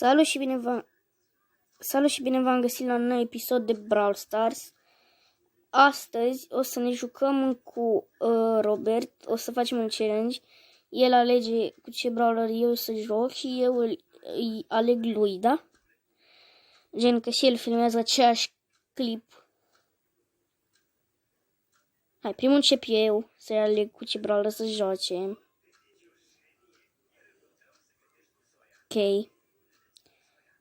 Salut și bine v-am găsit la un nou episod de Brawl Stars. Astăzi o să ne jucăm cu Robert, o să facem un challenge. El alege cu ce brawler eu să joc și eu îi aleg lui, da? Gen că și el filmează aceeași clip. Hai, primul încep eu să-i aleg cu ce brawler să joace. Ok.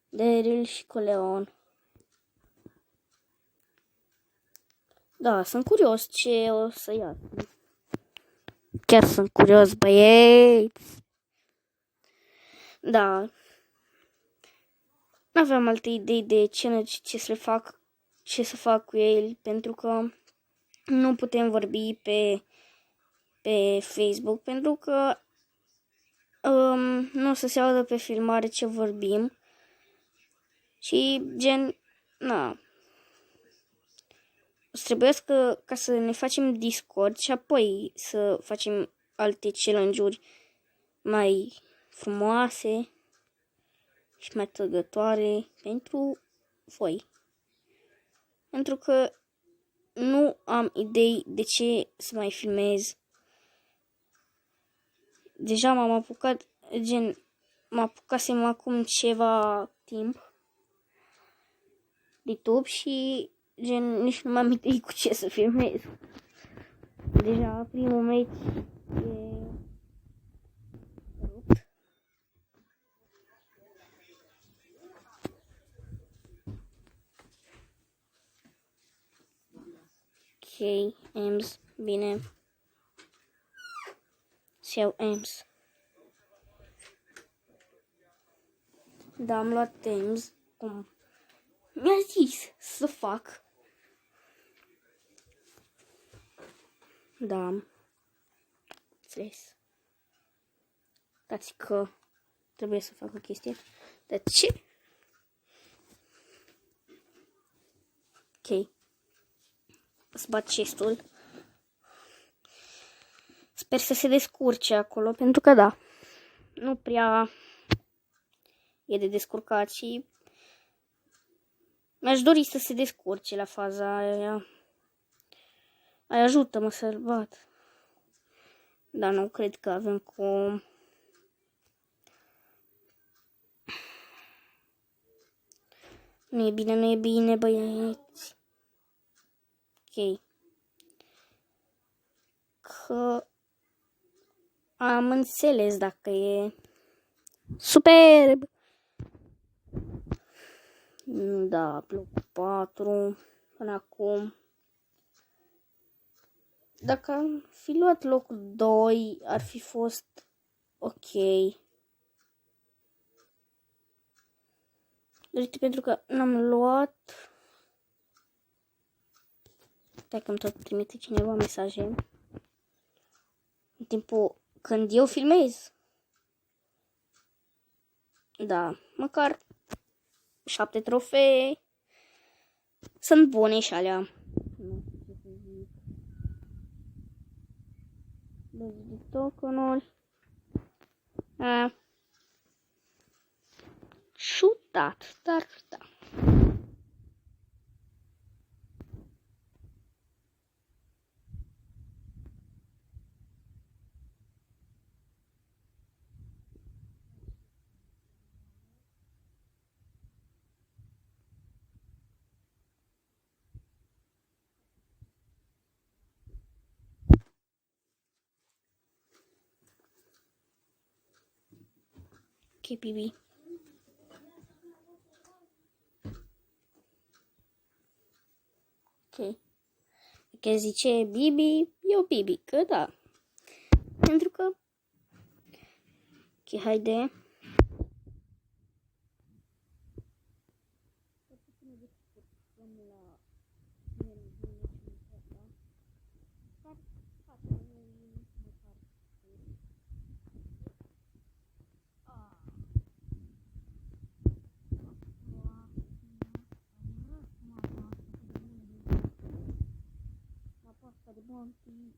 Daryl și cu Leon. Da, sunt curios ce o să ia. Chiar sunt curios, băieți. Da. N-aveam alte idei de ce să fac cu el, pentru că nu putem vorbi pe Facebook, pentru că nu o să se audă pe filmare ce vorbim. Și gen, na. O să trebuiască ca să ne facem Discord și apoi să facem alte challenge-uri mai frumoase și mai tăgătoare pentru voi. Pentru că nu am idei de ce să mai filmez. Deja m-am apucat, mă apucasem acum ceva timp de YouTube și nici nu m-am idei cu ce să filmez. Deja primul meci e rupt. Ok, Ems, bine. Să iau Ems. Da, am luat Ems. Cum? Mi-a zis să fac. Da. Înțeles. Dați că trebuie să fac o chestie. De ce? Ok. Să bat chestul. Sper să se descurce acolo, pentru că da. Nu prea e de descurcat și mi-aș dori să se descurce la faza aia. Ai, ajută-mă să-l bat. Dar nu cred că avem cum. Nu e bine, băieți. Ok. Că am înțeles dacă e superb. Da, bloc 4 până acum. Dacă am fi luat locul 2, ar fi fost ok. Uite, pentru că n-am luat. Stai că îmi tot trimite cineva mesaje. În timpul când eu filmez. Da, măcar 7 trofee. Sunt bune și alea. Nu știu ce să zic. 20 de tokenuri. Șutat, dar da. Ok, Bibi. Ok. Că zice Bibi, eu Bibi, că da. Pentru că ok, haide. De bounty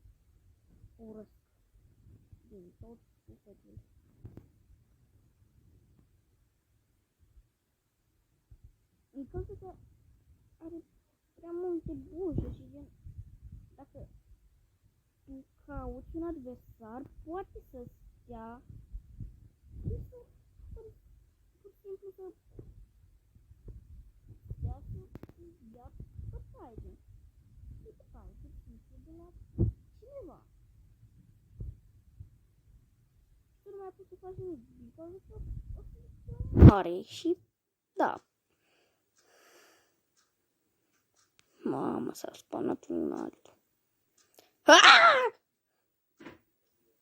urăsc din tot sufletul. Din cauza că are prea multe buje și gen, dacă tu cauți un adversar, poate să stea și să pur și simplu să stea să ia bătaie. Și bătaie, pur și simplu, de la cineva. Și nu mai poți să faci nimic, din cauza că o să fie mare și da. Mamă, s-a spawnat un altul.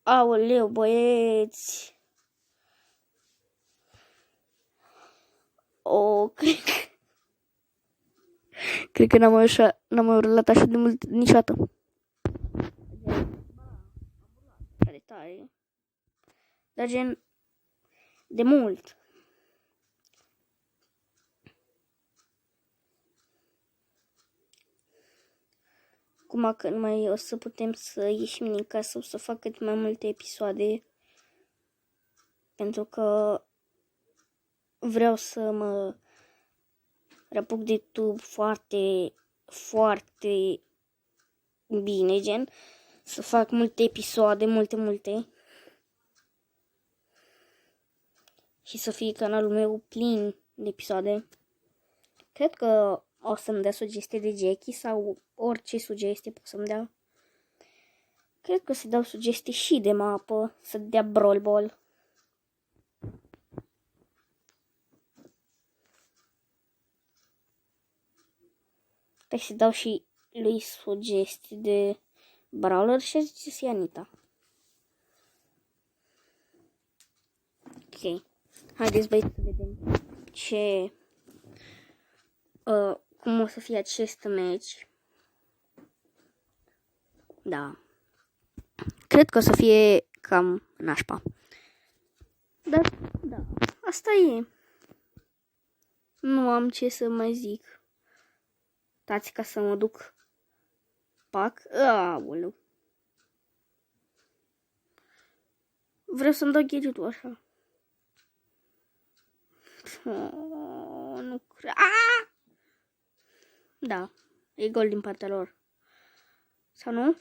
Aoleu, băieți! Cred că n-am mai urlat așa de mult niciodată. Care tare. Dar gen, de mult. Acum că nu mai o să putem să ieșim din casă, o să fac cât mai multe episoade. Pentru că vreau să mă răpuc de YouTube foarte, foarte bine, gen. Să fac multe episoade, multe. Și să fie canalul meu plin de episoade. Cred că o să-mi dea sugestii de Jackie sau orice sugestie pot să-mi dea. Cred că o să dau sugestii și de mapă, să dea Brawl Ball. Trebuie să dau și lui sugestii de Brawler și zice să Anita. Ok. Haideți băieți să vedem cum o să fie acest meci. Da. Cred că o să fie cam nașpa. Dar, da, asta e. Nu am ce să mai zic. Dați ca să mă duc. Pac. Aoleu. Vreau să-mi dau gadget-ul așa. Nu cred. Da, e gol din partea lor. Sau nu?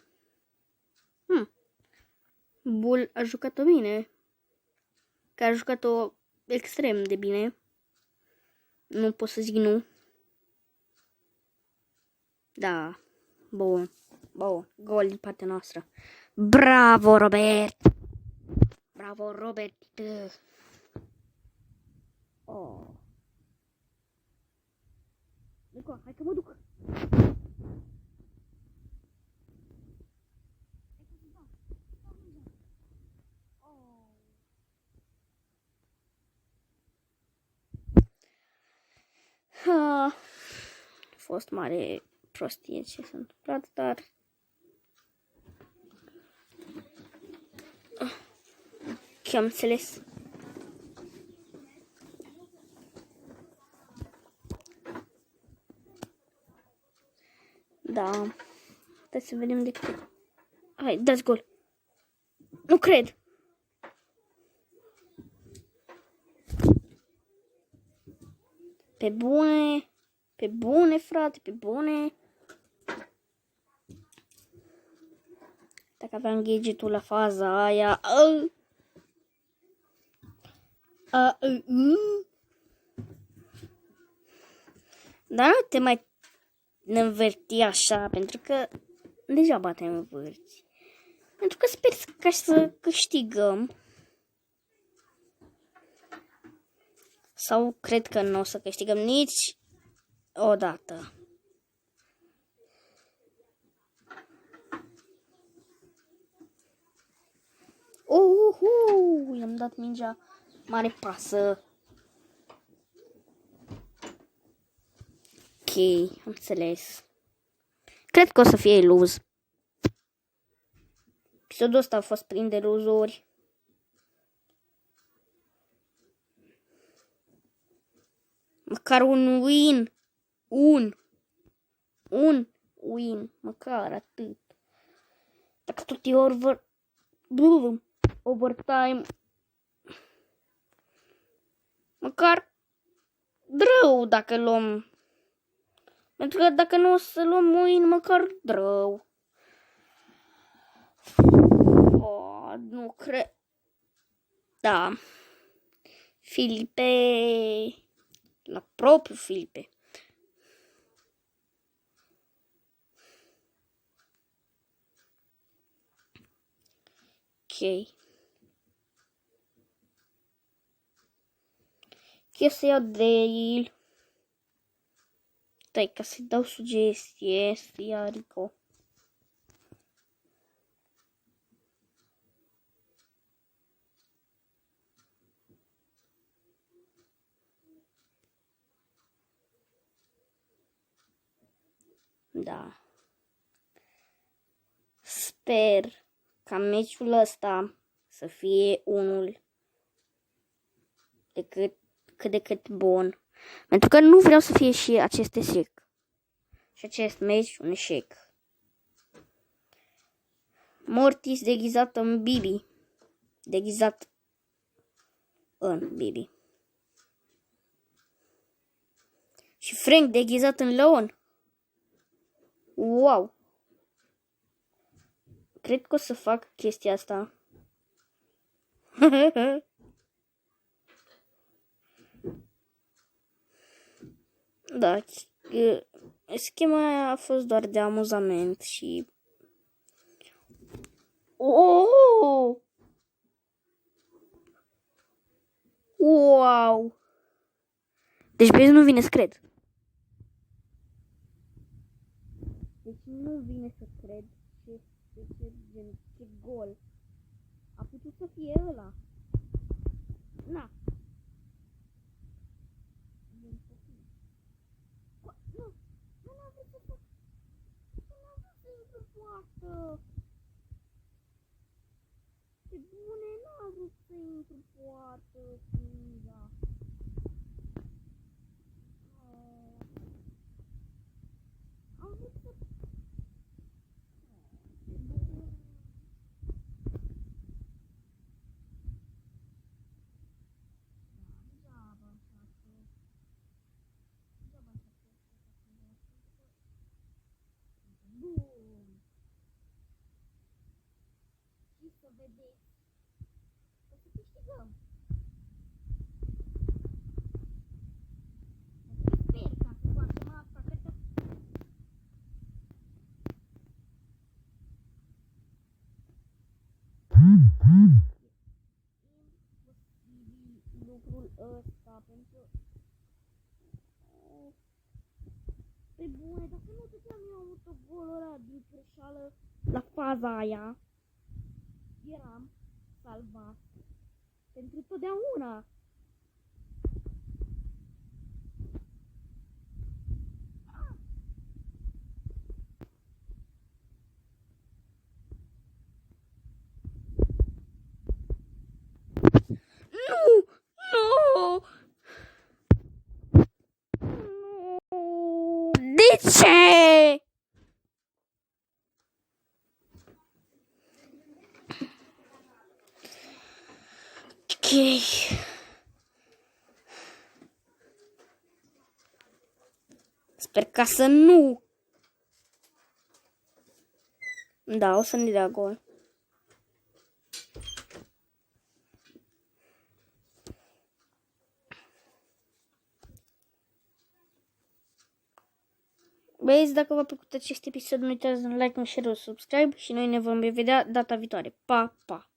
Bull a jucat-o bine. Că a jucat-o extrem de bine. Nu pot să zic nu. Da. Bun. Gol din partea noastră. Bravo, Robert! Bravo, Robert! Oh. Hai că mă duc. A fost mare prostie ce s-a întâmplat, dar că am înțeles. Da. Hai să vedem de cât. Hai, dați gol. Nu cred. Pe bune, frate, pe bune. Dacă aveam gadgetul la faza aia. Dar nu te mai învârti așa, pentru că degeaba te învârți. Pentru că sper ca să câștigăm. Sau cred că nu o să câștigăm nici odată. I-am dat mingea. Mare pasă. Ok, am înțeles. Cred că o să fie lose. Episodul ăsta a fost plin de luzuri. Măcar un win. Un win. Măcar atât. Dacă tot e overtime. Măcar drău dacă luăm Pentru că dacă nu o să luăm mâini, măcar drău. Oh, nu cred. Da. Filipe. La propriu Filipe. Ok. Ce să iau de el? Stai, ca să-i dau sugestie, să ia Rico. Da. Sper ca meciul ăsta să fie unul cât de cât bun. Pentru că nu vreau să fie și acest eșec. Și acest meci un eșec. Mortis deghizat în Bibi. Deghizat în Bibi. Și Frank deghizat în Leon. Wow! Cred că o să fac chestia asta. Da, schema aia a fost doar de amuzament și... Oh! Wow! Deci vezi, nu vine să cred. Deci nu vine să cred ce gol. A putut să fie ăla. Na. Nu n-a vrut să fac. Nu n-a vrut să intru poartă. Ce bune, n-a vrut să intru poartă. Da. Am vrut să... Să vedeți. O să câștigăm. Sper ca să facem asta, cred că... lucrul ăsta, pentru... Pe bune, dacă nu dădeam eu autogolul ăla din greșeală la faza aia, eram salvat pentru totdeauna. Nu! Nu! De ce? Ok. Sper ca să nu. Da, o să ne dea gol. Băieți, dacă v-a plăcut acest episod, nu uitați să like, un share, un subscribe și noi ne vom vedea data viitoare. Pa, pa!